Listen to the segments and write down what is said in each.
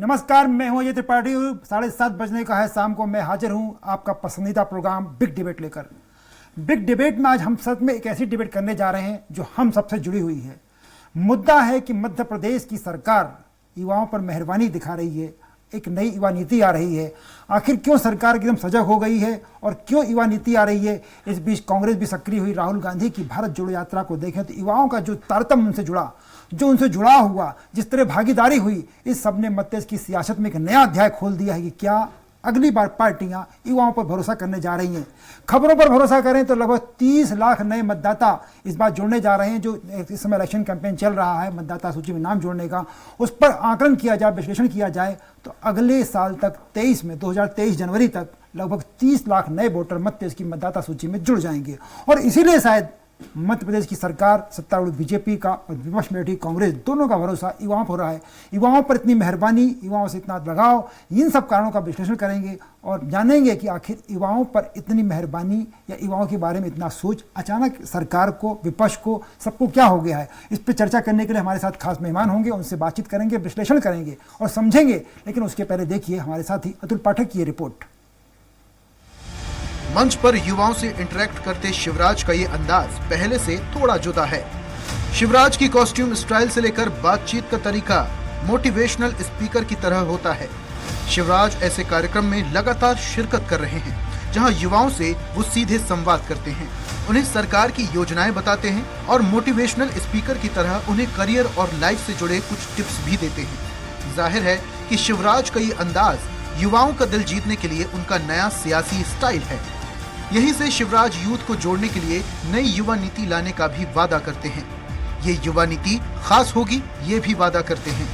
नमस्कार, मैं हूं अजय त्रिपाठी। 7:30 बजने का है शाम को, मैं हाजिर हूं आपका पसंदीदा प्रोग्राम बिग डिबेट लेकर। बिग डिबेट में आज हम सब में एक ऐसी डिबेट करने जा रहे हैं जो हम सबसे जुड़ी हुई है। मुद्दा है कि मध्य प्रदेश की सरकार युवाओं पर मेहरबानी दिखा रही है, एक नई युवा नीति आ रही है। आखिर क्यों सरकार एकदम सजग हो गई है और क्यों युवा नीति आ रही है? इस बीच कांग्रेस भी सक्रिय हुई। राहुल गांधी की भारत जोड़ो यात्रा को देखें तो युवाओं का जो तारतम्य उनसे जुड़ा, जो उनसे जुड़ा हुआ, जिस तरह भागीदारी हुई, इस सब ने मध्य प्रदेश की सियासत में एक नया अध्याय खोल दिया है कि क्या अगली बार पार्टियां युवाओं पर भरोसा करने जा रही हैं। खबरों पर भरोसा करें तो लगभग 30 लाख नए मतदाता इस बार जुड़ने जा रहे हैं। जो इस समय इलेक्शन कैंपेन चल रहा है मतदाता सूची में नाम जोड़ने का, उस पर आकलन किया जाए, विश्लेषण किया जाए तो अगले साल तक 2023 जनवरी तक लगभग 30 लाख नए वोटर मध्य प्रदेश की मतदाता सूची में जुड़ जाएंगे। और इसीलिए शायद मध्य प्रदेश की सरकार, सत्तारूढ़ बीजेपी का और विपक्ष में बैठी कांग्रेस, दोनों का भरोसा युवाओं पर हो रहा है। युवाओं पर इतनी मेहरबानी, युवाओं से इतना लगाव, इन सब कारणों का विश्लेषण करेंगे और जानेंगे कि आखिर युवाओं पर इतनी मेहरबानी या युवाओं के बारे में इतना सोच अचानक सरकार को, विपक्ष को, सबको क्या हो गया है। इस पर चर्चा करने के लिए हमारे साथ खास मेहमान होंगे, उनसे बातचीत करेंगे, विश्लेषण करेंगे और समझेंगे। लेकिन उसके पहले देखिए हमारे साथी अतुल पाठक की ये रिपोर्ट। मंच पर युवाओं से इंटरेक्ट करते शिवराज का ये अंदाज पहले से थोड़ा जुदा है। शिवराज की कॉस्ट्यूम स्टाइल से लेकर बातचीत का तरीका मोटिवेशनल स्पीकर की तरह होता है। शिवराज ऐसे कार्यक्रम में लगातार शिरकत कर रहे हैं जहां युवाओं से वो सीधे संवाद करते हैं, उन्हें सरकार की योजनाएं बताते हैं और मोटिवेशनल स्पीकर की तरह उन्हें करियर और लाइफ से जुड़े कुछ टिप्स भी देते हैं। जाहिर है कि शिवराज का ये अंदाज युवाओं का दिल जीतने के लिए उनका नया सियासी स्टाइल है। यहीं से शिवराज यूथ को जोड़ने के लिए नई युवा नीति लाने का भी वादा करते हैं। ये युवा नीति खास होगी, ये भी वादा करते हैं।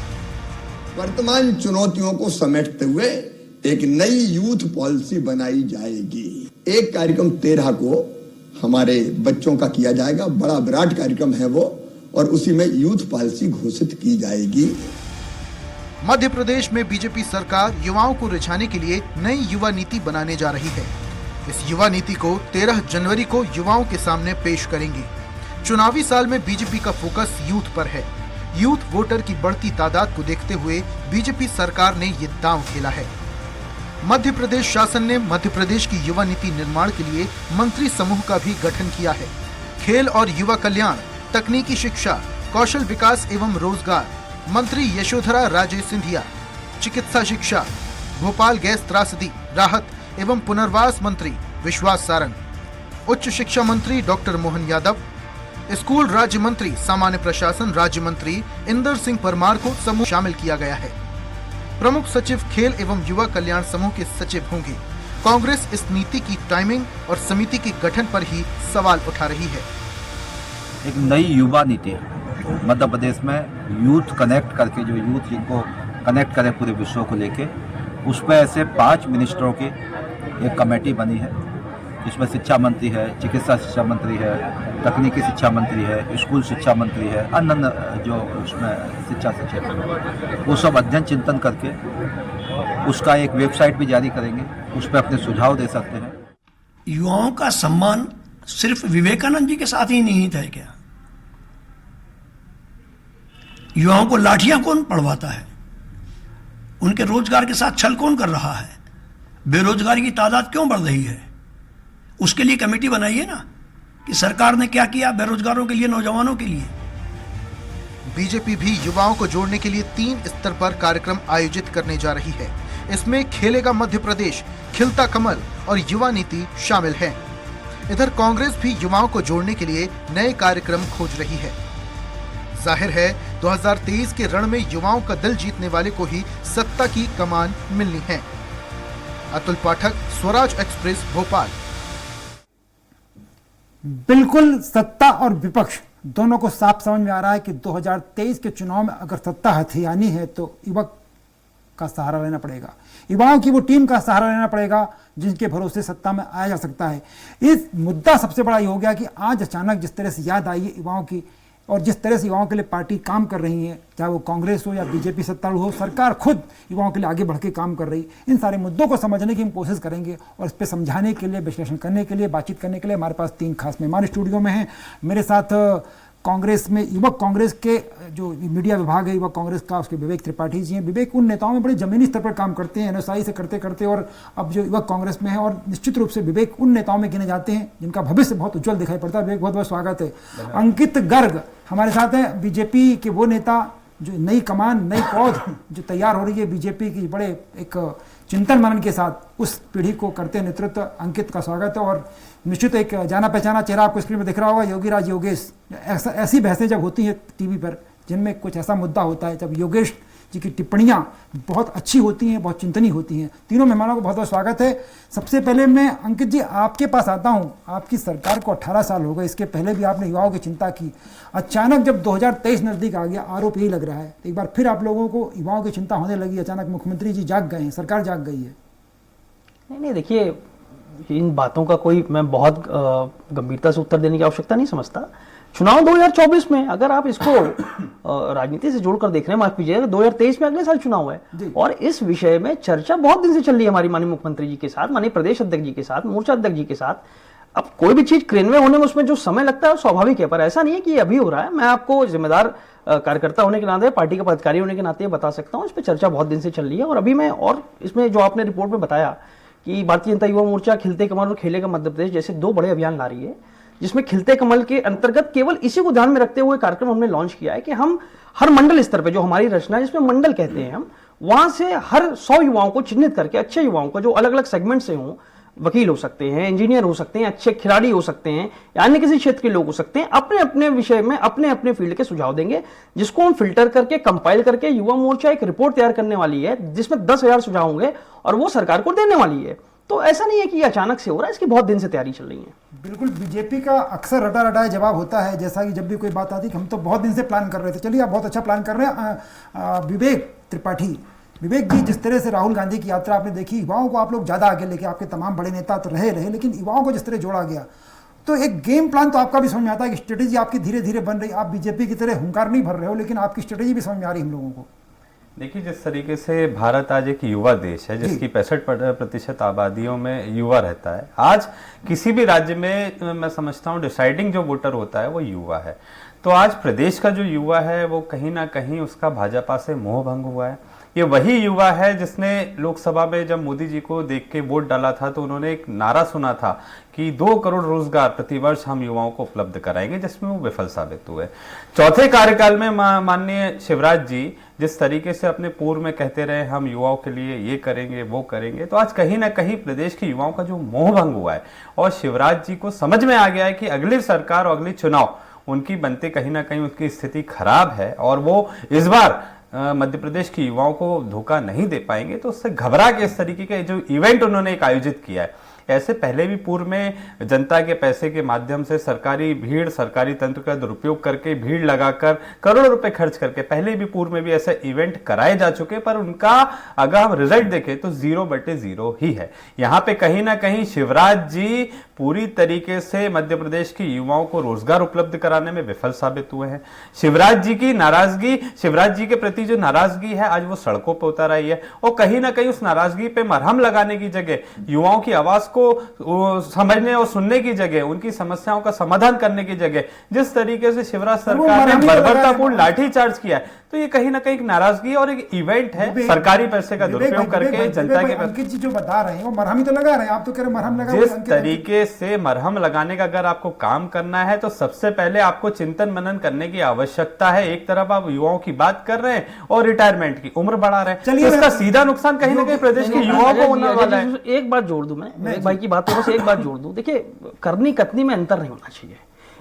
वर्तमान चुनौतियों को समेटते हुए एक नई यूथ पॉलिसी बनाई जाएगी। एक कार्यक्रम 13 को हमारे बच्चों का किया जाएगा, बड़ा विराट कार्यक्रम है वो, और उसी में यूथ पॉलिसी घोषित की जाएगी। मध्य प्रदेश में बीजेपी सरकार युवाओं को रिझाने के लिए नई युवा नीति बनाने जा रही है। इस युवा नीति को 13 जनवरी को युवाओं के सामने पेश करेंगे। चुनावी साल में बीजेपी का फोकस यूथ पर है। यूथ वोटर की बढ़ती तादाद को देखते हुए बीजेपी सरकार ने ये दांव खेला है। मध्य प्रदेश शासन ने मध्य प्रदेश की युवा नीति निर्माण के लिए मंत्री समूह का भी गठन किया है। खेल और युवा कल्याण, तकनीकी शिक्षा, कौशल विकास एवं रोजगार मंत्री यशोधरा राजे सिंधिया, चिकित्सा शिक्षा, भोपाल गैस त्रासदी राहत एवं पुनर्वास मंत्री विश्वास सारंग, उच्च शिक्षा मंत्री डॉक्टर मोहन यादव, स्कूल राज्य मंत्री सामान्य प्रशासन राज्य मंत्री इंदर सिंह परमार को समूह शामिल किया गया है। प्रमुख सचिव खेल एवं युवा कल्याण समूह के सचिव होंगे। कांग्रेस इस नीति की टाइमिंग और समिति के गठन पर ही सवाल उठा रही है। एक नई युवा नीति मध्य प्रदेश में यूथ कनेक्ट करके, जो यूथ जिनको कनेक्ट करे पूरे विश्व को लेके, उस पर ऐसे 5 मिनिस्टरों की एक कमेटी बनी है। इसमें शिक्षा मंत्री है, चिकित्सा शिक्षा मंत्री है, तकनीकी शिक्षा मंत्री है, स्कूल शिक्षा मंत्री है, अन्य जो उसमें शिक्षा सचिव है, वो सब अध्ययन चिंतन करके उसका एक वेबसाइट भी जारी करेंगे, उस पर अपने सुझाव दे सकते हैं। युवाओं का सम्मान सिर्फ विवेकानंद जी के साथ ही निहित है क्या? युवाओं को लाठियां कौन पढ़वाता है? उनके रोजगार के साथ छल कौन कर रहा है? बेरोजगारी की तादाद क्यों बढ़ रही है? उसके लिए कमेटी बनाइए ना कि सरकार ने क्या किया बेरोजगारों के लिए, नौजवानों के लिए। बीजेपी भी युवाओं को जोड़ने के लिए 3 स्तर पर कार्यक्रम आयोजित करने जा रही है। इसमें खेलेगा मध्य प्रदेश, खिलता कमल और युवा नीति शामिल है। इधर कांग्रेस भी युवाओं को जोड़ने के लिए नए कार्यक्रम खोज रही है। जाहिर है 2023 के रण में युवाओं का दिल जीतने वाले को ही सत्ता की कमान मिलनी है। अतुल पाठक, स्वराज एक्सप्रेस, भोपाल। बिल्कुल, सत्ता और विपक्ष दोनों को साफ समझ में आ रहा है कि 2023 के चुनाव में अगर सत्ता हथियानी है तो युवक का सहारा लेना पड़ेगा। युवाओं की वो टीम का सहारा लेना पड़ेगा जिनके भरोसे सत्ता में आया जा सकता है। इस मुद्दा सबसे बड़ा ये हो गया कि आज अचानक जिस तरह से याद आई है युवाओं की, और जिस तरह से युवाओं के लिए पार्टी काम कर रही है, चाहे वो कांग्रेस हो या बीजेपी सत्तारूढ़ हो, सरकार खुद युवाओं के लिए आगे बढ़ के काम कर रही। इन सारे मुद्दों को समझने की हम कोशिश करेंगे और इस पर समझाने के लिए, विश्लेषण करने के लिए, बातचीत करने के लिए हमारे पास 3 खास मेहमान स्टूडियो में हैं। मेरे साथ कांग्रेस में युवक कांग्रेस के जो मीडिया विभाग है युवक कांग्रेस का, उसके विवेक त्रिपाठी जी हैं। विवेक उन नेताओं में बड़े जमीनी स्तर पर काम करते हैं, एनएसआई से करते करते, और अब जो युवक कांग्रेस में है, और निश्चित रूप से विवेक उन नेताओं में गिने जाते हैं जिनका भविष्य बहुत उज्जवल दिखाई पड़ता है। विवेक, बहुत बहुत स्वागत है। अंकित गर्ग हमारे साथ हैं, बीजेपी के वो नेता जो नई कमान, नई पौध जो तैयार हो रही है बीजेपी की, बड़े एक चिंतन मनन के साथ उस पीढ़ी को करते नेतृत्व। अंकित का स्वागत है। और निश्चित एक जाना पहचाना चेहरा आपको स्क्रीन में दिख रहा होगा, योगीराज योगेश। ऐसी बहसें जब होती हैं टीवी पर जिनमें कुछ ऐसा मुद्दा होता है, जब योगेश जी की टिप्पणियां बहुत अच्छी होती हैं, बहुत चिंतनीय होती हैं। तीनों मेहमानों को बहुत बहुत स्वागत है। सबसे पहले मैं अंकित जी आपके पास आता हूं। आपकी सरकार को 18 साल हो गए, इसके पहले भी आपने युवाओं की चिंता की। अचानक जब 2023 नजदीक आ गया, आरोप यही लग रहा है, एक बार फिर आप लोगों को युवाओं की चिंता होने लगी। अचानक मुख्यमंत्री जी जाग गए हैं, सरकार जाग गई है। नहीं, देखिए, इन बातों का कोई मैं बहुत गंभीरता से उत्तर देने की आवश्यकता नहीं समझता। चुनाव 2024 में, अगर आप इसको राजनीति से जोड़कर देख रहे हैं, माफ कीजिएगा, 2023 में अगले साल चुनाव है, और इस विषय में चर्चा बहुत दिन से चल रही है हमारी माननीय मुख्यमंत्री जी के साथ, माननीय प्रदेश अध्यक्ष जी के साथ, मोर्चा अध्यक्ष जी के साथ। अब कोई भी चीज क्रियान्वयन होने में उसमें जो समय लगता है स्वाभाविक है, पर ऐसा नहीं है कि अभी हो रहा है। मैं आपको जिम्मेदार कार्यकर्ता होने के नाते, पार्टी का पदाधिकारी होने के नाते बता सकता हूँ, इस पर चर्चा बहुत दिन से चल रही है। और अभी मैं, और इसमें जो आपने रिपोर्ट में बताया कि भारतीय जनता युवा मोर्चा खिलते कमल और खेलेगा मध्य प्रदेश जैसे 2 बड़े अभियान ला रही है, जिसमें खिलते कमल के अंतर्गत केवल इसी को ध्यान में रखते हुए कार्यक्रम हमने लॉन्च किया है कि हम हर मंडल स्तर पे, जो हमारी रचना है जिसमें मंडल कहते हैं हम, वहां से हर 100 युवाओं को चिन्हित करके, अच्छे युवाओं को जो अलग अलग सेगमेंट से हों, वकील हो सकते हैं, इंजीनियर हो सकते हैं, अच्छे खिलाड़ी हो सकते हैं, या अन्य किसी क्षेत्र के लोग हो सकते हैं, अपने अपने विषय में अपने अपने फील्ड के सुझाव देंगे, जिसको हम फिल्टर करके, कंपाइल करके, युवा मोर्चा एक रिपोर्ट तैयार करने वाली है जिसमें 10,000 सुझाव होंगे और वो सरकार को देने वाली है। तो ऐसा नहीं है कि ये अचानक से हो रहा है, इसकी बहुत दिन से तैयारी चल रही है। बिल्कुल, बीजेपी का अक्सर रटा रटाया जवाब होता है, जैसा कि जब भी कोई बात आती कि हम तो बहुत दिन से प्लान कर रहे थे। चलिए, आप बहुत अच्छा प्लान कर रहे हैं। विवेक त्रिपाठी, विवेक जी, जिस तरह से राहुल गांधी की यात्रा आपने देखी, युवाओं को आप लोग ज़्यादा आगे लेके, आपके तमाम बड़े नेता तो रहे, लेकिन युवाओं को जिस तरह जोड़ा गया, तो एक गेम प्लान तो आपका भी समझ में आता है कि स्ट्रेटेजी आपकी धीरे धीरे बन रही। आप बीजेपी की तरह हुंकार नहीं भर रहे हो, लेकिन आपकी स्ट्रेटेजी भी समझ में आ रही हम लोगों को। देखिए, जिस तरीके से भारत आज एक युवा देश है, जिसकी 65% आबादियों में युवा रहता है, आज किसी भी राज्य में मैं समझता हूँ डिसाइडिंग जो वोटर होता है वो युवा है। तो आज प्रदेश का जो युवा है वो कहीं ना कहीं उसका भाजपा से मोह भंग हुआ है। ये वही युवा है जिसने लोकसभा में जब मोदी जी को देख के वोट डाला था तो उन्होंने एक नारा सुना था कि 2 करोड़ रोजगार प्रतिवर्ष हम युवाओं को उपलब्ध कराएंगे, जिसमें वो विफल साबित हुए। चौथे कार्यकाल में माननीय शिवराज जी जिस तरीके से अपने पूर्व में कहते रहे हम युवाओं के लिए ये करेंगे वो करेंगे, तो आज कहीं ना कहीं प्रदेश के युवाओं का जो मोह भंग हुआ है और शिवराज जी को समझ में आ गया है कि अगली सरकार और अगली चुनाव उनकी बनते कहीं ना कहीं उसकी स्थिति खराब है और वो इस बार मध्य प्रदेश के युवाओं को धोखा नहीं दे पाएंगे, तो उससे घबरा के इस तरीके के जो इवेंट उन्होंने एक आयोजित किया है। ऐसे पहले भी पूर्व में जनता के पैसे के माध्यम से सरकारी भीड़, सरकारी तंत्र का दुरुपयोग करके, भीड़ लगाकर, करोड़ों रुपए खर्च करके पहले भी पूर्व में भी ऐसे इवेंट कराए जा चुके, पर उनका अगर हम रिजल्ट देखें तो 0/0 ही है। यहाँ पे कहीं ना कहीं शिवराज जी पूरी तरीके से मध्य प्रदेश के युवाओं को रोजगार उपलब्ध कराने में विफल साबित हुए हैं। शिवराज जी की नाराजगी, शिवराज जी के प्रति जो नाराजगी है आज वो सड़कों पर उतर आई है और कहीं ना कहीं उस नाराजगी पे मरहम लगाने की जगह, युवाओं की आवाज को समझने और सुनने की जगह, उनकी समस्याओं का समाधान करने की जगह जिस तरीके से शिवराज सरकार ने बर्बरतापूर्ण लाठीचार्ज किया है, तो ये कहीं ना कहीं एक नाराजगी और एक इवेंट है सरकारी पैसे का दुरुपयोग करके जनता के। अंकित जी जो बता रहे हैं वो मरहम ही तो लगा रहे हैं, आप तो कह रहे हैं मरहम लगा। जिस तरीके से मरहम लगाने का अगर आपको काम करना है तो सबसे पहले आपको चिंतन मनन करने की आवश्यकता है। एक तरफ आप युवाओं की बात कर रहे हैं और रिटायरमेंट की उम्र बढ़ा रहे हैं, तो इसका सीधा नुकसान कहीं ना कहीं प्रदेश के युवाओं को होने वाला है। एक बात जोड़ दूं, मैं भाई की बात से एक बात जोड़ दूं। देखिए, करनी कतनी में अंतर नहीं होना चाहिए।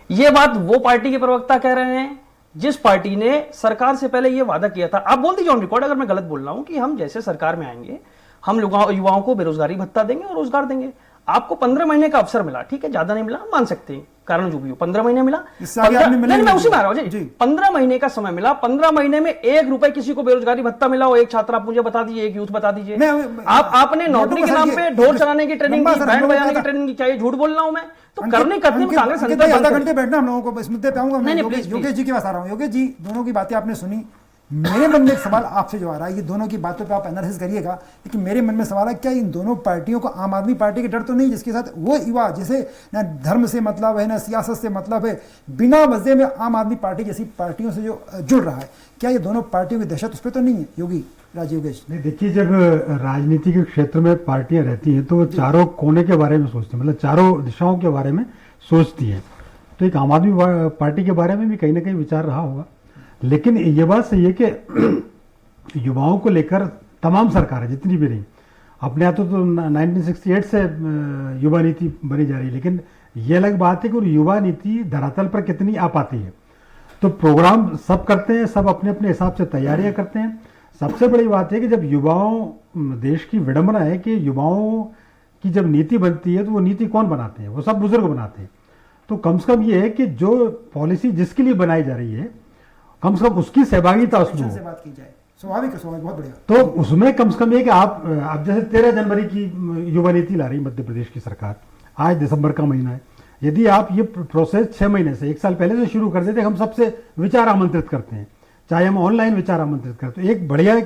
ये बात वो पार्टी के प्रवक्ता कह रहे हैं जिस पार्टी ने सरकार से पहले ये वादा किया था। आप बोल दीजिए ऑन रिकॉर्ड अगर मैं गलत बोल रहा हूं, कि हम जैसे सरकार में आएंगे हम युवाओं को बेरोजगारी भत्ता देंगे और रोजगार देंगे। आपको 15 महीने का अवसर मिला, ठीक है, ज्यादा नहीं मिला, मान सकते हैं, कारण जो भी हो, 15 महीने मिला। नहीं, मैं उसी में आ रहा हूं जी। 15 महीने का समय मिला, 15 महीने में 1 रुपए किसी को बेरोजगारी भत्ता मिला हो? एक छात्र आप मुझे बता दीजिए, एक यूथ बता दीजिए। आपने नौकरी के नाम पे ढोल चलाने की ट्रेनिंग की, बैंड बजाने की ट्रेनिंग की, क्या ये झूठ बोल रहा हूं मैं? तो करने कतनी में कांग्रेस आधा घंटे बैठना हम लोगों को, इस मुद्दे पे आऊंगा मैं। योगेश जी के पास आ रहा हूं। योगेश जी, दोनों की बातें आपने सुनी, मेरे मन में एक सवाल आपसे जो आ रहा है, ये दोनों की बातों पे आप एनालिसिस करिएगा, लेकिन मेरे मन में सवाल है, क्या इन दोनों पार्टियों को आम आदमी पार्टी के डर तो नहीं, जिसके साथ वो युवा जिसे न धर्म से मतलब है न सियासत से मतलब है, बिना वजह में आम आदमी पार्टी जैसी पार्टियों से जो जुड़ रहा है, क्या ये दोनों पार्टियों की दहशत उस पर तो नहीं है? योगी राजीव योगेश। नहीं, देखिए, जब राजनीति के क्षेत्र में पार्टियां रहती हैं तो वो चारों कोने के बारे में सोचती हैं, मतलब चारों दिशाओं के बारे में सोचती हैं। तो एक आम आदमी पार्टी के बारे में भी कहीं ना कहीं विचार रहा होगा, लेकिन ये बात सही है कि युवाओं को लेकर तमाम सरकारें जितनी भी रही, अपने यहाँ तो 1968 से युवा नीति बनी जा रही है, लेकिन ये अलग बात है कि युवा नीति धरातल पर कितनी आ पाती है। तो प्रोग्राम सब करते हैं, सब अपने अपने हिसाब से तैयारियां करते हैं। सबसे बड़ी बात है कि जब युवाओं, देश की विडंबना है कि युवाओं की जब नीति बनती है तो वो नीति कौन बनाते हैं? वो सब बुजुर्ग बनाते हैं। तो कम से कम ये है कि जो पॉलिसी जिसके लिए बनाई जा रही है, कम से कम उसकी सहभागिता उसमें हो। बात की जाए, स्वाभाविक है, स्वाभाविक, बहुत बढ़िया। तो उसमें कम से कम ये कि आप जैसे 13 जनवरी की युवा नीति ला रही मध्य प्रदेश की सरकार, आज दिसंबर का महीना है, यदि आप ये प्रोसेस 6 महीने से, 1 साल पहले से शुरू कर देते, हम सबसे विचार आमंत्रित करते हैं, चाहे हम ऑनलाइन विचार आमंत्रित करते हैं, एक बढ़िया,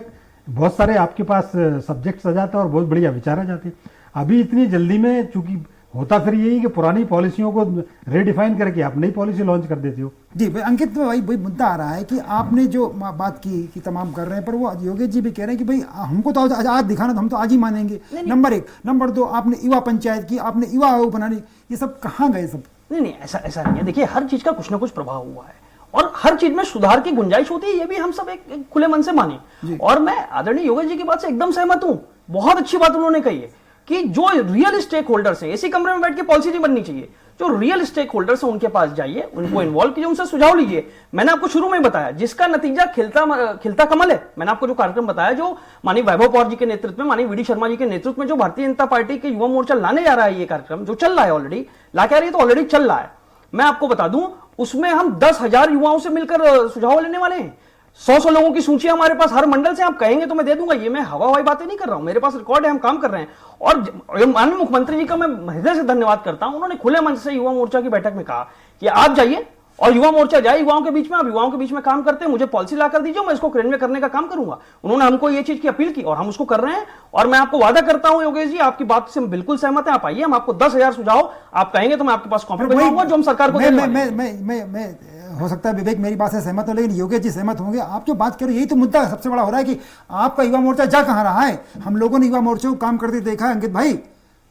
बहुत सारे आपके पास सब्जेक्ट्स आ जाते हैं और बहुत बढ़िया विचार आ जाते हैं। अभी इतनी जल्दी में, चूंकि होता फिर यही कि पुरानी पॉलिसियों को रिडिफाइन करके आप नई पॉलिसी लॉन्च कर देते हो। जी अंकित, वही मुद्दा आ रहा है कि आपने जो बात की कि तमाम कर रहे हैं, पर वो योगेश जी भी कह रहे हैं कि भाई हमको तो आज दिखाना, तो हम तो आज ही मानेंगे। नंबर 1, नंबर 2, आपने युवा पंचायत की, आपने युवा आयोग बनानी, ये सब कहाँ गए सब? नहीं, ऐसा नहीं है। देखिए, हर चीज का कुछ ना कुछ प्रभाव हुआ है और हर चीज में सुधार की गुंजाइश होती है, ये भी हम सब एक खुले मन से माने। और मैं आदरणीय योगेश जी की बात से एकदम सहमत हूं। बहुत अच्छी बात उन्होंने कही है कि जो रियल स्टेक होल्डर्स हैं, इसी कमरे में बैठ के पॉलिसी नहीं बननी चाहिए। जो रियल स्टेक होल्डर्स हैं उनके पास जाइए, उनको इन्वॉल्व कीजिए, उनसे सुझाव लीजिए। मैंने आपको शुरू में बताया, जिसका नतीजा खिलता कमल है। मैंने आपको जो कार्यक्रम बताया, जो माननीय वैभव पवार जी के नेतृत्व में, माननीय वीडी शर्मा जी के नेतृत्व में जो भारतीय जनता पार्टी के युवा मोर्चा लाने जा रहा है, ये कार्यक्रम जो चल रहा है, ऑलरेडी लाके आ रही है, तो ऑलरेडी चल रहा है। मैं आपको बता दूं, उसमें हम 10,000 युवाओं से मिलकर सुझाव लेने वाले हैं। 100 लोगों की सूची हमारे पास हर मंडल से, आप कहेंगे तो मैं दे दूंगा। ये मैं हवाई बातें नहीं कर रहा हूं, मेरे पास रिकॉर्ड है, हम काम कर रहे हैं। और माननीय मुख्यमंत्री जी का मैं हृदय से धन्यवाद करता हूं। उन्होंने खुले मंच से युवा मोर्चा की बैठक में कहा कि आप जाइए और युवा मोर्चा जाए युवाओं के बीच में, आप युवाओं के बीच में काम करते हैं, मुझे पॉलिसी ला कर दीजिए, मैं इसको क्रियान्वयन करने का काम करूंगा। उन्होंने हमको ये चीज की अपील की और हम उसको कर रहे हैं। और मैं आपको वादा करता हूं योगेश जी, आपकी बात से बिल्कुल सहमत है, आप आइए, हम आपको 10,000 सुझाव आप कहेंगे तो मैं आपके पास कॉपी भेजूंगा, जो हम सरकार को मैं हो सकता है विवेक मेरी बात से सहमत हो, लेकिन योगेश जी सहमत होंगे। आप जो बात करो, यही तो मुद्दा सबसे बड़ा हो रहा है कि आपका युवा मोर्चा जा कहां रहा है? हम लोगों ने युवा मोर्चे को काम करते देखा है अंकित भाई,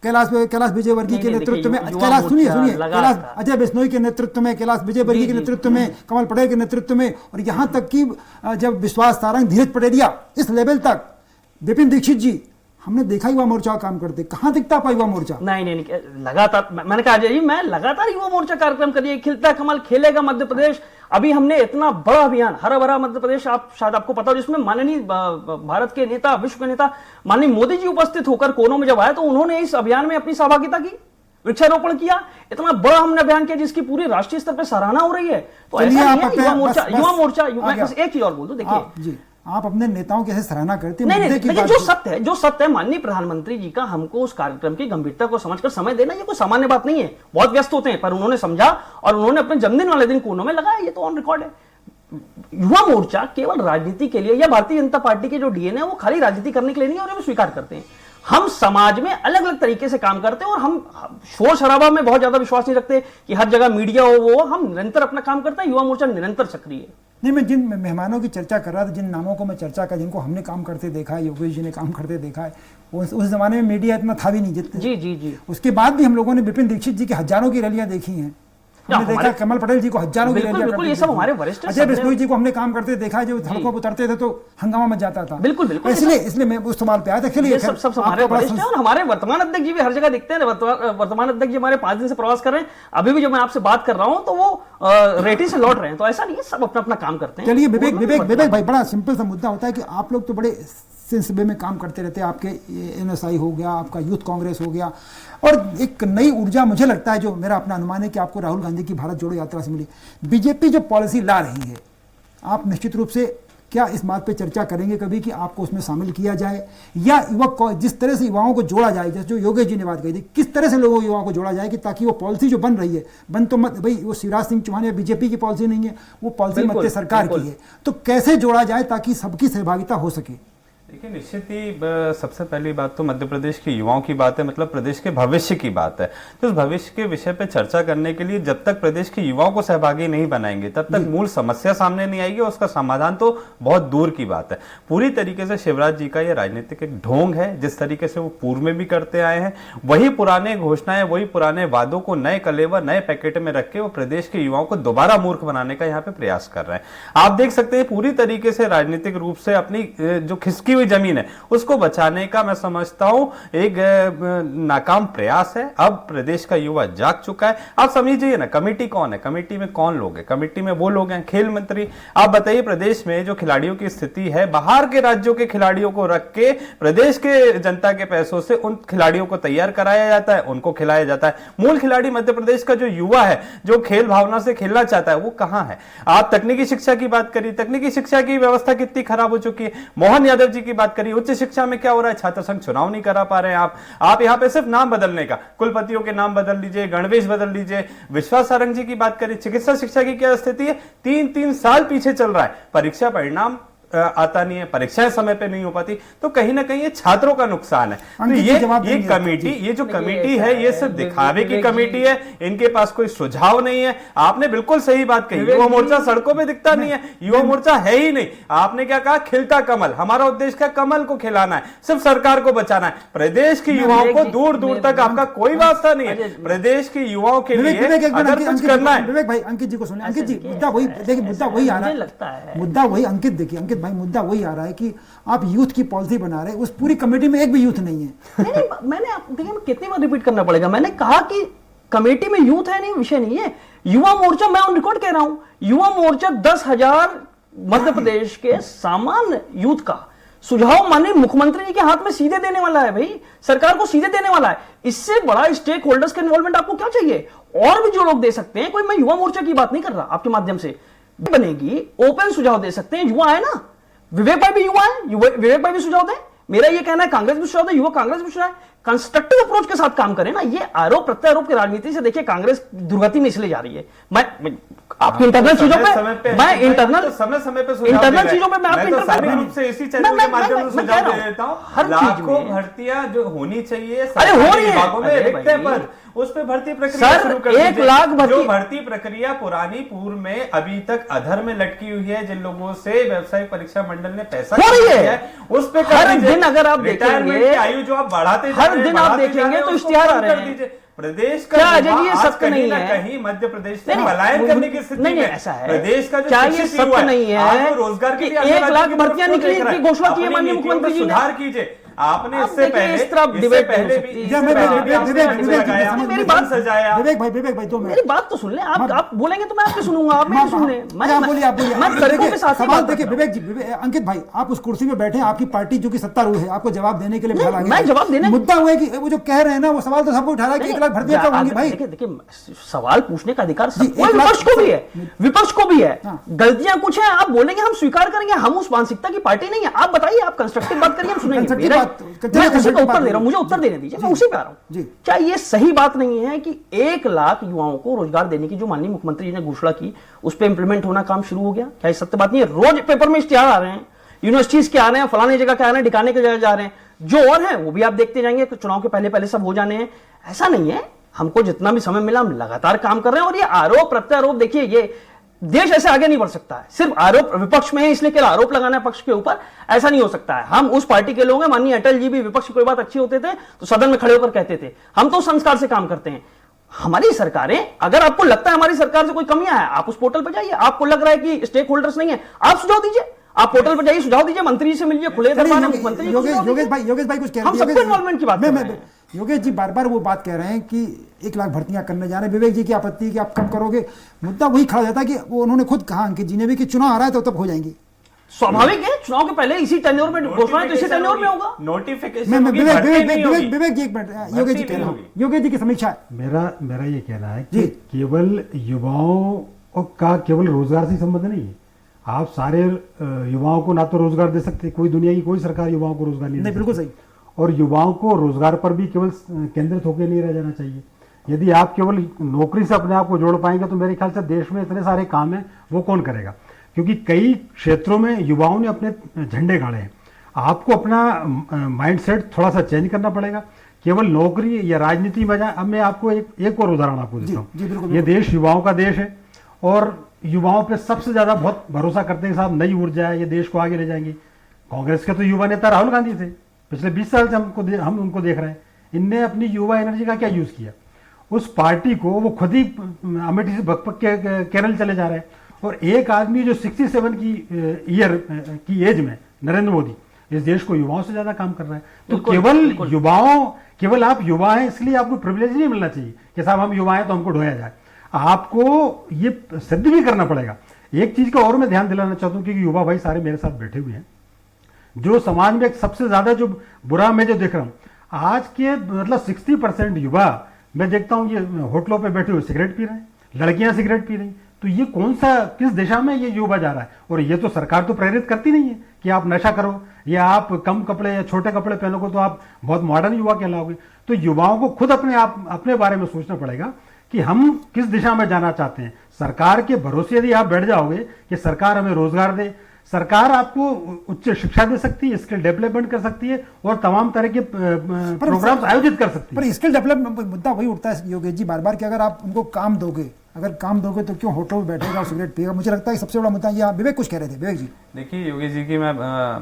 कैलाश विजयवर्गीय के नेतृत्व में, कैलाश सुनिए कैलाश अजय बिश्नोई के नेतृत्व में, कैलाश विजयवर्गीय के नेतृत्व में, कमल पटेल के नेतृत्व में, और यहां तक कि जब विश्वास सारंग, धीरज पटेलिया, इस लेवल तक विपिन दीक्षित जी, हमने देखा युवा मोर्चा काम करते। कहां दिखता आपका युवा मोर्चा? नहीं, लगातार मैंने कहा जी, मैं लगातार युवा मोर्चा कार्यक्रम करिए, खिलता कमल खेलेगा मध्य प्रदेश। अभी हमने इतना बड़ा अभियान हरा भरा मध्य प्रदेश, आप शायद आपको पता हो, जिसमें माननीय भारत के नेता, विश्व के नेता माननीय मोदी जी उपस्थित होकर कोनों में जब आए, तो उन्होंने इस अभियान में अपनी सहभागिता की, वृक्षारोपण किया। इतना बड़ा हमने अभियान किया जिसकी पूरी राष्ट्रीय स्तर पर सराहना हो रही है। तो ऐसा युवा मोर्चा बस एक चीज और बोल दूं, देखिए आप अपने नेताओं की सराहना करते हैं। नहीं, जो सत्य है माननीय प्रधानमंत्री जी का, हमको उस कार्यक्रम की गंभीरता को समझकर समय देना, ये कोई सामान्य बात नहीं है। बहुत व्यस्त होते हैं, पर उन्होंने समझा और उन्होंने अपने जन्मदिन वाले दिन कोनों में लगाया, ये तो ऑन रिकॉर्ड है। युवा मोर्चा केवल राजनीति के लिए, या भारतीय जनता पार्टी के जो डीएनए है वो खाली राजनीति करने के लिए नहीं है, और ये स्वीकार करते हैं। हम समाज में अलग अलग तरीके से काम करते हैं और हम शोर शराबा में बहुत ज्यादा विश्वास नहीं रखते कि हर जगह मीडिया हो, वो हम निरंतर अपना काम करते हैं। युवा मोर्चा निरंतर सक्रिय है। नहीं, मैं जिन मेहमानों की चर्चा कर रहा था, जिन नामों को मैं चर्चा कर, जिनको हमने काम करते देखा है, योगेश जी ने काम करते देखा है, उस जमाने में मीडिया इतना था भी नहीं जितने। जी। उसके बाद भी हम लोगों ने विपिन दीक्षित जी की हजारों की रैलियां देखी हैं, हमने देखा कमल पटेल जी को हजारों की रैलियां करते, ये सब हमारे वरिष्ठ, अजय बिश्नोई जी को हमने काम करते देखा है, जो सड़कों पर उतरते थे तो हंगामा मच जाता था। बिल्कुल इसलिए मैं उस सवाल पे आया था। चलिए, सब हमारे वरिष्ठ हैं और हमारे वर्तमान अध्यक्ष जी भी हर जगह दिखते हैं। वर्तमान अध्यक्ष जी हमारे 5 दिन से प्रवास कर रहे हैं, अभी भी जब मैं आपसे बात कर रहा हूं तो वो रेटी से लौट रहे हैं। तो ऐसा नहीं है, सब अपना अपना काम करते हैं। चलिए विवेक भाई, बड़ा सिंपल सा मुद्दा होता है कि आप लोग तो बड़े सिलसिले में काम करते रहते हैं, आपके एनएसआई हो गया, आपका यूथ कांग्रेस हो गया, और एक नई ऊर्जा मुझे लगता है, जो मेरा अपना अनुमान है कि आपको राहुल गांधी की भारत जोड़ो यात्रा से मिली। बीजेपी जो पॉलिसी ला रही है, आप निश्चित रूप से क्या इस बात पे चर्चा करेंगे कभी कि आपको उसमें शामिल किया जाए, या युवक को जिस तरह से युवाओं को जोड़ा जाए, जैसे जो योगेश जी ने बात कही थी, किस तरह से लोगों युवाओं को जोड़ा जाए कि ताकि वो पॉलिसी जो बन रही है, बन तो मत भाई वो शिवराज सिंह चौहान या बीजेपी की पॉलिसी नहीं है, वो पॉलिसी मध्य सरकार की है, तो कैसे जोड़ा जाए ताकि सबकी सहभागिता हो सके। देखिए, निश्चित ही सबसे पहली बात तो मध्य प्रदेश के युवाओं की बात है, मतलब प्रदेश के भविष्य की बात है। तो इस भविष्य के विषय पे चर्चा करने के लिए जब तक प्रदेश के युवाओं को सहभागी नहीं बनाएंगे तब तक मूल समस्या सामने नहीं आएगी और उसका समाधान तो बहुत दूर की बात है। पूरी तरीके से शिवराज जी का ये राजनीतिक एक ढोंग है, जिस तरीके से वो पूर्व में भी करते आए हैं, वही पुराने घोषणाएं, वही पुराने वादों को नए कलेवर, नए पैकेट में रख के वो प्रदेश के युवाओं को दोबारा मूर्ख बनाने का यहाँ पे प्रयास कर रहे हैं। आप देख सकते हैं पूरी तरीके से राजनीतिक रूप से अपनी जो खिसकी जमीन है उसको बचाने का मैं समझता हूं एक नाकाम प्रयास है। अब प्रदेश का युवा जाग चुका है। आप समझिए ना, कमेटी कौन है, कमेटी में कौन लोग हैं, कमेटी में वो लोग हैं खेल मंत्री। आप बताइए प्रदेश में जो खिलाड़ियों की स्थिति है, बाहर के राज्यों के खिलाड़ियों को रख के प्रदेश के जनता के पैसों से उन खिलाड़ियों को तैयार कराया जाता है, उनको खिलाया जाता है। मूल खिलाड़ी मध्य प्रदेश का जो युवा है, जो खेल भावना से खेलना चाहता है, वो कहां है। आप तकनीकी शिक्षा की बात करिए, तकनीकी शिक्षा की व्यवस्था कितनी खराब हो चुकी है। मोहन यादव जी की बात करिए, उच्च शिक्षा में क्या हो रहा है, छात्र संघ चुनाव नहीं करा पा रहे हैं। आप यहां पे सिर्फ नाम बदलने का, कुलपतियों के नाम बदल लीजिए, गणवेश बदल लीजिए। विश्वास सारंग जी की बात करिए, चिकित्सा शिक्षा की क्या स्थिति है, 3-3 साल पीछे चल रहा है, परीक्षा परिणाम आता नहीं है, परीक्षाएं समय पे नहीं हो पाती, तो कहीं ना कहीं ये छात्रों का नुकसान है। तो ये कमेटी, ये जो कमेटी है, ये सिर्फ दिखावे की कमेटी है, इनके पास कोई सुझाव नहीं है। आपने बिल्कुल सही बात कही, युवा मोर्चा सड़कों पे दिखता नहीं है, युवा मोर्चा है ही नहीं। आपने क्या कहा, खिलता कमल। हमारा उद्देश्य क्या, कमल को खिलाना है, सिर्फ सरकार को बचाना है। प्रदेश के युवाओं को दूर दूर तक आपका कोई वास्ता नहीं है। प्रदेश के युवाओं के लिए अगर कुछ करना है, विवेक भाई अंकित जी को सुनिए। अंकित जी, मुद्दा वही, देखिए मुद्दा वही आ रहा है, मुद्दा वही अंकित, देखिए अंकित भाई, मुद्दा वही आ रहा है कि आप यूथ की पॉलिसी बना रहे हैं, उस पूरी कमेटी में एक भी यूथ नहीं है। नहीं, मैंने देखिए कितनी बार रिपीट करना पड़ेगा, मैंने कहा कि कमेटी में यूथ है नहीं, विषय नहीं है। युवा मोर्चा, मैं ऑन रिकॉर्ड कह रहा हूं, युवा मोर्चा 10,000 मध्य प्रदेश के सामान्य यूथ का सुझाव माननीय मुख्यमंत्री जी के हाथ में सीधे देने वाला है। भाई सरकार को सीधे देने वाला है। इससे बड़ा स्टेक होल्डर्स का इन्वॉल्वमेंट आपको क्या चाहिए। और भी जो लोग दे सकते हैं, कोई मैं युवा मोर्चा की बात नहीं कर रहा, आपके माध्यम से बनेगी, ओपन सुझाव दे सकते हैं। युवा है ना, विवेक भाई भी युवा है, विवेक भाई भी सुझाव दें। मेरा ये कहना है कांग्रेस भी सुझाव दे, युवा कांग्रेस भी सुझाव है। कंस्ट्रक्टिव अप्रोच के साथ काम करें ना। ये आरोप प्रत्यारोप की राजनीति से देखिए कांग्रेस दुर्गति में इसलिए जा रही है। मैं आपकी इंटरनल चीजों पे, मैं इंटरनल समय पे इंटरनल चीजों पे मैं आपको सामान्य रूप से इसी चैनल के माध्यम से सुझाव दे देता हूं। हर लाखों भर्तियां जो होनी चाहिए, अरे हो रही विभागों में रिक्त है पद, उस पे भर्ती प्रक्रिया शुरू कर दीजिए। 1 लाख भर्ती, जो भर्ती प्रक्रिया पुरानी पूर्व में अभी तक अधर में लटकी हुई है, जिन लोगों से व्यावसायिक परीक्षा मंडल ने पैसा हो रही है, उस पे हर दिन अगर आप देखेंगे, आयु जो आप बढ़ाते, हर दिन आप देखेंगे तो इश्तिहार आ रहे हैं। प्रदेश का क्या अजय जी ये सत्य नहीं है, कहीं मध्य प्रदेश से पलायन करने की स्थिति में ऐसा है। प्रदेश का क्या ये सत्य नहीं है रोजगार के लिए 1 लाख भर्तियां निकली की घोषणा की है माननीय मुख्यमंत्री जी ने। सुधार कीजिए। आपने इससे पहले इस तरफ डिबेट पहले मेरी बात सजाया। विवेक भाई 2 मिनट मेरी बात तो सुन ले। आप बोलेंगे तो मैं आपकी सुनूंगा, आप मेरी सुन ले। मैं बोलिए, आप बोलिए। मैं तर्कों के साथ सवाल देखिए विवेक जी, अंकित भाई, आप उस कुर्सी पे बैठे हैं, आपकी पार्टी जो कि सत्तारूढ़ है, आपको जवाब देने के लिए मैं जवाब देने, मुद्दा हुआ है कि वो जो कह रहे हैं ना, वो सवाल तो सबको उठा रहा है कि 1 लाख भर्तियां कब होंगी। भाई देखिए सवाल पूछने का अधिकार विपक्ष को भी है, विपक्ष को भी है। गलतियां कुछ है, आप बोलेंगे हम स्वीकार करेंगे। हम उस मानसिकता की पार्टी नहीं है। आप बताइए, आप कंस्ट्रक्टिव बात करिए, हम सुनेंगे। उत्तर दे रहा हूं, मुझे उत्तर देने दीजिए, मैं उसी पे आ रहा हूं। क्या ये सही बात नहीं है कि 1 लाख युवाओं को रोजगार देने की जो माननीय मुख्यमंत्री जी ने घोषणा की, उस पर इंप्लीमेंट होना काम शुरू हो गया? क्या ये सत्य बात नहीं है? रोज पेपर में इश्तिहार आ रहे हैं, यूनिवर्सिटीज के आ रहे हैं, फलाने जगह के आ रहे हैं, ठिकाने के जगह जा रहे हैं। जो और है वो भी आप देखते जाएंगे, चुनाव के पहले सब हो जाने हैं। ऐसा नहीं है। हमको जितना भी समय मिला हम लगातार काम कर रहे हैं। और ये आरोप प्रत्यारोप, देखिए ये देश ऐसे आगे नहीं बढ़ सकता है। सिर्फ आरोप, विपक्ष में है इसलिए केवल आरोप लगाना है पक्ष के ऊपर, ऐसा नहीं हो सकता है। हम उस पार्टी के लोग हैं, माननीय अटल जी भी विपक्ष की कोई बात अच्छी होते थे तो सदन में खड़े होकर कहते थे। हम तो संस्कार से काम करते हैं। हमारी सरकारें, अगर आपको लगता है हमारी सरकार से कोई कमियां है, आप उस पोर्टल पर जाइए। आपको लग रहा है कि स्टेक होल्डर्स नहीं है, आप सुझाव दीजिए। आप पोर्टल पर जाइए, सुझाव दीजिए, मंत्री से मिलिए, खुले दरबार में मुख्यमंत्री। योगेश भाई कुछ कह रहे हैं, हम सबको इन्वॉल्वमेंट की बात कर रहे हैं। योगेश जी बार वो बात कह रहे हैं कि 1 लाख भर्तियां करने जा रहे हैं। विवेक जी की आपत्ति है कि आप कब करोगे। मुद्दा वही खड़ा जाता है कि वो उन्होंने खुद कहा अंकित जी ने भी कि चुनाव आ रहा है तो तब हो जाएंगी। स्वाभाविक है, चुनाव के पहले इसी टेन्योर में घोषणा तो इसी टेन्योर में होगा। नोटिफिकेशन। विवेक जी एक मिनट, योगेश जी कह रहे हैं, योगेश जी की समीक्षा। मेरा ये कहना है कि केवल युवाओं का केवल रोजगार से संबंध नहीं है। आप सारे युवाओं को ना तो रोजगार दे सकते, कोई दुनिया की कोई सरकार युवाओं को रोजगार नहीं दे नहीं, बिल्कुल सकती। सही। और युवाओं को रोजगार पर भी केवल केंद्रित होकर नहीं रह जाना चाहिए। यदि आप केवल नौकरी से अपने आप को जोड़ पाएंगे तो मेरे ख्याल से देश में इतने सारे काम हैं वो कौन करेगा, क्योंकि कई क्षेत्रों में युवाओं ने अपने झंडे गाड़े हैं। आपको अपना माइंडसेट थोड़ा सा चेंज करना पड़ेगा। केवल नौकरी या राजनीति में अब मैं आपको एक और उदाहरण आपको देता हूँ। ये देश युवाओं का देश है और युवाओं पे सबसे ज्यादा बहुत भरोसा करते हैं साहब, नई ऊर्जा है, ये देश को आगे ले जाएंगी। कांग्रेस के तो युवा नेता राहुल गांधी थे, पिछले 20 साल से हम उनको देख रहे हैं। इनने अपनी युवा एनर्जी का क्या यूज किया? उस पार्टी को वो खुद ही अमेठी से बकपक के केरल चले जा रहे हैं। और एक आदमी जो 67 की ईयर की एज में, नरेंद्र मोदी, इस देश को युवाओं से ज्यादा काम कर रहा है। तो केवल आप युवा हैं इसलिए आपको प्रिविलेज नहीं मिलना चाहिए कि साहब हम युवा हैं तो हमको ढोया जाए। आपको ये सिद्ध भी करना पड़ेगा। एक चीज का और मैं ध्यान दिलाना चाहता हूं, क्योंकि युवा भाई सारे मेरे साथ बैठे हुए हैं, जो समाज में सबसे ज्यादा जो बुरा मैं जो देख रहा हूं, आज के मतलब 60% युवा मैं देखता हूं ये होटलों पे बैठे हुए सिगरेट पी रहे हैं, लड़कियां सिगरेट पी रही। तो ये कौन सा, किस दिशा में ये युवा जा रहा है? और ये तो सरकार तो प्रेरित करती नहीं है कि आप नशा करो या आप कम कपड़े या छोटे कपड़े पहनोगे तो आप बहुत मॉडर्न युवा कहलाओगे। तो युवाओं को खुद अपने बारे में सोचना पड़ेगा कि हम किस दिशा में जाना चाहते हैं। सरकार के भरोसे यदि आप बैठ जाओगे कि सरकार हमें रोजगार दे, सरकार आपको उच्च शिक्षा दे सकती है, स्किल डेवलपमेंट कर सकती है और तमाम तरह के प्रोग्राम्स आयोजित कर सकती है। पर स्किल डेवलपमेंट मुद्दा वही उठता है योगेश जी बार बार कि अगर आप उनको काम दोगे, तो क्यों होटल में बैठेगा और सिगरेट पिएगा? मुझे लगता है कि सबसे बड़ा मुद्दा ये। विवेक कुछ कह रहे थे, विवेक जी। देखिए योगेश जी की, मैं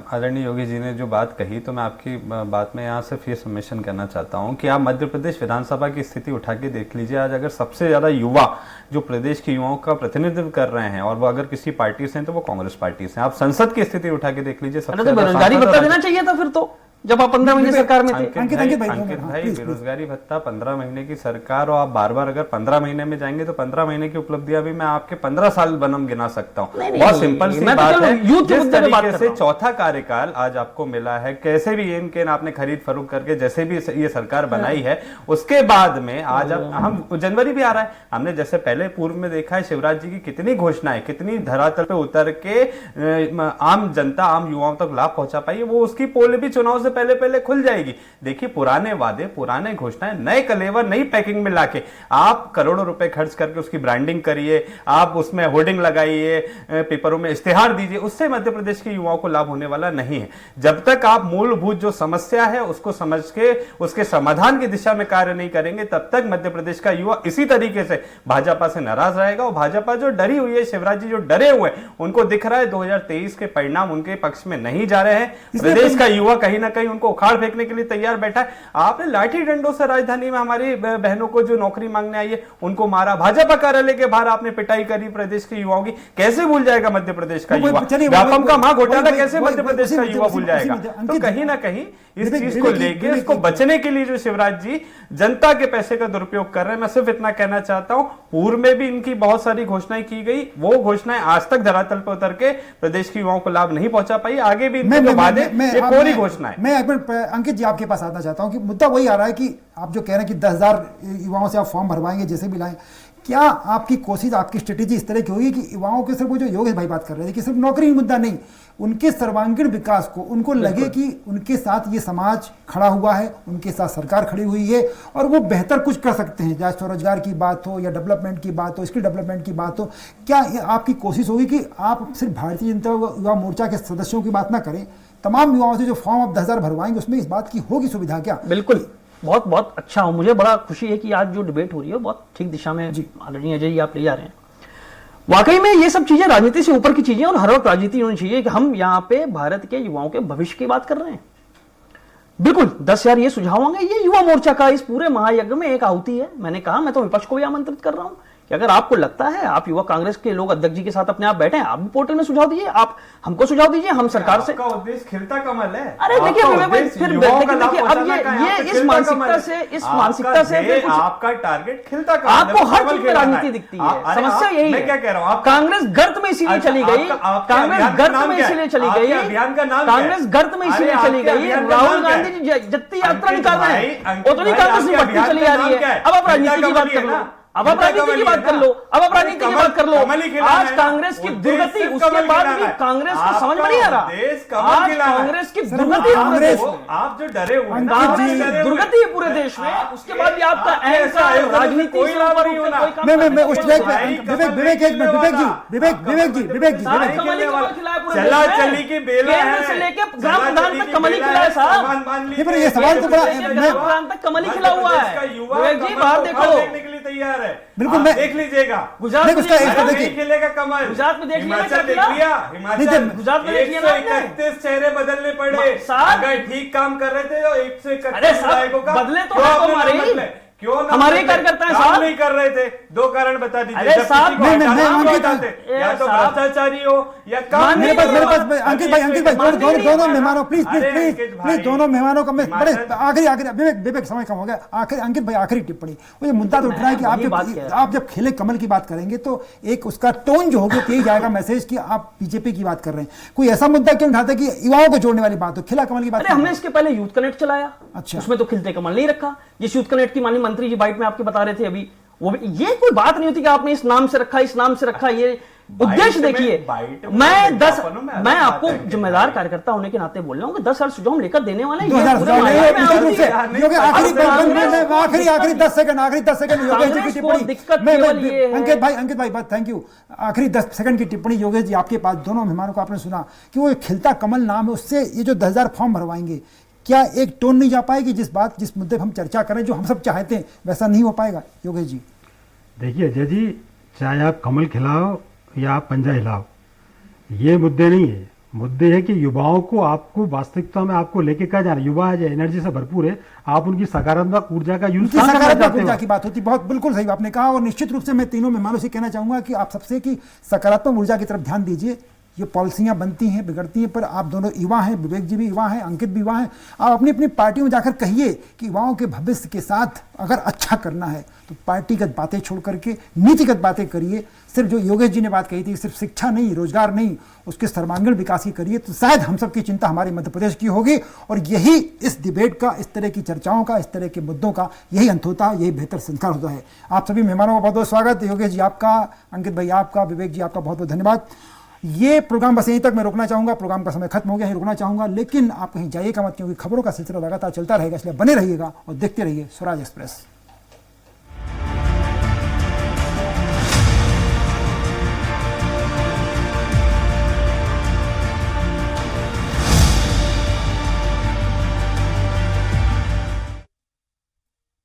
आदरणीय योगेश जी ने जो बात कही, तो मैं आपकी बात में यहाँ सिर्फ ये सबमिशन करना चाहता हूँ कि आप मध्य प्रदेश विधानसभा की स्थिति उठा के देख लीजिए। आज अगर सबसे ज्यादा युवा जो प्रदेश के युवाओं का प्रतिनिधित्व कर रहे हैं और वो अगर किसी पार्टी से हैं तो वो कांग्रेस पार्टी से। आप संसद की स्थिति उठा के देख लीजिए, सबसे बेरोजगारी भत्ता देना चाहिए था फिर तो, जब आप 15 महीने सरकार में थे। अंकित भाई, बेरोजगारी भत्ता 15 महीने की सरकार, और आप बार बार अगर 15 महीने में जाएंगे तो 15 महीने की उपलब्धियां भी मैं आपके 15 साल बनम गिना सकता हूँ। बहुत सिंपल सी बात है। जिस तरीके से चौथा कार्यकाल आज आपको मिला है, कैसे भी इनके आपने खरीद फरोख्त करके जैसे भी ये सरकार बनाई है, उसके बाद में आज हम जनवरी भी आ रहा है, हमने जैसे पहले पूर्व में देखा है शिवराज जी की कितनी घोषणाएं, कितनी धरातल पे उतर के आम जनता, आम युवाओं तक लाभ पहुंचा पाई है। वो उसकी पोल भी चुनाव पहले खुल जाएगी। देखिए पुराने वादे, पुराने घोषणाएं नए कलेवर, नई पैकिंग में लाके आप करोड़ों रुपए खर्च करके उसकी ब्रांडिंग करिए, आप उसमें होर्डिंग लगाइए, पेपरों में इश्तेहार दीजिए, उससे मध्य प्रदेश के युवाओं को लाभ होने वाला नहीं है। जब तक आप मूलभूत जो समस्या है उसको समझ के उसके समाधान की दिशा में कार्य नहीं करेंगे, तब तक मध्य प्रदेश का युवा इसी तरीके से भाजपा से नाराज रहेगा। और भाजपा जो डरी हुई है, शिवराज जी जो डरे हुए, उनको दिख रहा है 2023 के परिणाम उनके पक्ष में नहीं जा रहे हैं। प्रदेश का युवा कहीं ना कहीं उनको उखाड़ फेंकने के लिए तैयार बैठा है। आपने लाठी डंडों से राजधानी में हमारी बहनों को जो नौकरी मांगने आई है उनको मारा, भाजपा कार्यालय के बाहर आपने पिटाई करी प्रदेश के युवाओं की। कैसे भूल जाएगा मध्य प्रदेश का युवा? व्यापम का महाघोटाला कैसे मध्य प्रदेश का युवा भूल जाएगा? तो कहीं ना कहीं इस चीज को लेके, इसको बचने के लिए जो शिवराज जी जनता के पैसे का दुरुपयोग कर रहे हैं, मैं सिर्फ इतना कहना चाहता हूं, पूर्व में भी इनकी बहुत सारी घोषणाएं की गई, वो घोषणाएं आज तक धरातल पर उतर के प्रदेश के युवाओं को लाभ नहीं पहुंचा पाई। आगे भी इनके जो वादे, ये कोरी घोषणाएं। मैं अंकित जी आपके पास आना चाहता हूं कि मुद्दा वही आ रहा है कि आप जो कह रहे हैं कि 10,000 युवाओं से आप फॉर्म भरवाएंगे, जैसे भी लाएं, क्या आपकी कोशिश, आपकी स्ट्रेटेजी इस तरह की होगी कि युवाओं के सिर्फ, वो जो योगेश भाई बात कर रहे थे कि सिर्फ नौकरी मुद्दा नहीं, उनके सर्वांगीण विकास को उनको लगे कि उनके साथ ये समाज खड़ा हुआ है, उनके साथ सरकार खड़ी हुई है और वो बेहतर कुछ कर सकते हैं, चाहे स्वरोजगार की बात हो या डेवलपमेंट की बात हो, स्किल डेवलपमेंट की बात हो। क्या आपकी कोशिश होगी कि आप सिर्फ भारतीय जनता युवा मोर्चा के सदस्यों की बात ना करें, तमाम युवाओं से जो फॉर्म आप 10,000 भरवाएंगे उसमें इस बात की होगी सुविधा? क्या? बिल्कुल, बहुत बहुत अच्छा हो। मुझे बड़ा खुशी है कि आज जो डिबेट हो रही है बहुत ठीक दिशा में आदरणीय अजय जी आप ले जा रहे हैं। वाकई में ये सब चीजें राजनीति से ऊपर की चीजें, और हर वक्त राजनीति होनी चाहिए कि हम यहाँ पे भारत के युवाओं के भविष्य की बात कर रहे हैं। बिल्कुल 10,000 ये सुझाव होंगे, ये युवा मोर्चा का इस पूरे महायज्ञ में एक आहुति है। मैंने कहा, मैं तो विपक्ष को भी आमंत्रित कर रहा हूं कि अगर आपको लगता है, आप युवा कांग्रेस के लोग अध्यक्ष जी के साथ अपने आप बैठे हैं, आप भी पोर्टल में सुझाव दीजिए, आप हमको सुझाव दीजिए, हम सरकार से। आपका उद्देश्य खिलता कमल है। अरे देखिए फिर देखिए अब ये इस मानसिकता से आपका टारगेट खिलता कमल, आपको हर चीज में राजनीति दिखती है। समस्या यही है, क्या कह रहा हूँ, कांग्रेस गर्त में इसीलिए चली गई, कांग्रेस गर्त में इसीलिए चली गई, कांग्रेस गर्त में इसीलिए चली गई। राहुल गांधी जी जत्ती यात्रा निकाल रहे हैं, उतनी कांग्रेस निपटती चली आ रही है। अब आप राजनीति की बात कर लो, अब आप राजनीति की बात कर लो, अब आप राजनीति की बात कर लो। आज कांग्रेस की दुर्गति, उसके बाद भी कांग्रेस को समझ में नहीं आ रहा। आज कांग्रेस की दुर्गति, आप जो डरे हुए, दुर्गति है पूरे देश में, उसके बाद भी आपका अहंकार राजनीति से ऊपर उठ के कोई काम मैं उस विवेक एक मिनट, विवेक जी चला चली की बेला है से लेके ग्राम प्रधान तक कमल ही खिला है साहब। ये सवाल तो बड़ा ग्राम प्रधान तक कमल ही खिला हुआ है। विवेक जी बाहर देखो, देखने के लिए तैयार है। बिल्कुल, मैं देख लीजिएगा गुजरात में नहीं खेलेगा कमल, गुजरात में देख लिया, हिमाचल देख लिया, हिमाचल गुजरात में देख लिया ना आपने? 131 चेहरे बदलने पड़े। अगर ठीक काम कर रहे थे तो 131 विधायकों का बदले तो हमारे क्यों हमारे कार्यकर्ता हैं साहब, नहीं कर रहे थे। 2 कारण बता दीजिए। अरे साहब, या तो भ्रष्टाचारी हो या काम। मेरे पास अंकित भाई दोनों मेहमानों प्लीज दोनों मेहमानों का मैं बड़े आखिरी विवेक समय कम हो गया। आखिर अंकित भाई आखिरी टिप्पणी, वो ये मुद्दा तो उठ रहा है कि आप जब खिले कमल की बात करेंगे तो एक उसका टोन जो होगा यही जाएगा मैसेज कि आप बीजेपी की बात कर रहे हैं। कोई ऐसा मुद्दा क्यों उठाते कि युवाओं को जोड़ने वाली बात हो, खिला कमल की बात। हमने इसके पहले यूथ कनेक्ट चलाया, अच्छा, उसमें तो खिलते कमल नहीं रखा। जिस यूथ कनेक्ट की माननीय मंत्री जी बाइट में आपके बता रहे थे अभी, वो ये कोई बात नहीं होती कि आपने इस नाम से रखा, इस नाम से रखा। ये उद्देश्य देखिए, मैं आपको जिम्मेदार कार्यकर्ता होने के नाते बोल रहा हूँ कि 10 सुझाव हम लेकर देने वाले हैं। आखिरी 10 सेकंड योगेश जी की टिप्पणी। अंकित भाई बात, थैंक यू। आखिरी 10 सेकंड की टिप्पणी योगेश जी आपके पास। दोनों मेहमानों को आपने सुना कि वो खिलता कमल नाम है, उससे ये जो 10,000 फॉर्म भरवाएंगे, क्या एक टोन नहीं जा पाएगी? जिस मुद्दे पर हम चर्चा करें, जो हम सब चाहते हैं, वैसा नहीं हो पाएगा योगेश जी? देखिए अजय जी, चाहे आप कमल खिलाओ या आप पंजा हिलाओ, ये मुद्दे नहीं है। मुद्दे है कि युवाओं को, आपको वास्तविकता में आपको लेके क्या जाना। युवा है, एनर्जी से भरपूर है, आप उनकी सकारात्मक ऊर्जा का यूज सकारात्मक ऊर्जा की बात होती, बहुत बिल्कुल सही आपने कहा। और निश्चित रूप से मैं तीनों मेहमानों से कहना चाहूंगा कि आप सबसे कि सकारात्मक ऊर्जा की तरफ ध्यान दीजिए। ये पॉलिसियां बनती हैं, बिगड़ती हैं, पर आप दोनों युवा हैं, विवेक जी भी युवा हैं, अंकित भी युवा हैं। आप अपनी अपनी पार्टियों में जाकर कहिए कि युवाओं के भविष्य के साथ अगर अच्छा करना है तो पार्टीगत बातें छोड़ करके नीतिगत बातें करिए। सिर्फ जो योगेश जी ने बात कही थी, सिर्फ शिक्षा नहीं, रोजगार नहीं, उसके सर्वांगीण विकास की करिए, तो शायद हम सब की चिंता हमारे मध्य प्रदेश की होगी। और यही इस डिबेट का, इस तरह की चर्चाओं का, इस तरह के मुद्दों का यही अंत होता है, यही बेहतर संस्कार होता है। आप सभी मेहमानों का बहुत बहुत स्वागत। योगेश जी आपका, अंकित भाई आपका, विवेक जी आपका बहुत बहुत धन्यवाद। ये प्रोग्राम बस यहीं तक मैं रोकना चाहूंगा, प्रोग्राम का समय खत्म हो गया है, रुकना चाहूंगा, लेकिन आप कहीं जाइएगा मत, क्योंकि खबरों का सिलसिला लगातार चलता रहेगा। इसलिए बने रहिएगा और देखते रहिए स्वराज एक्सप्रेस।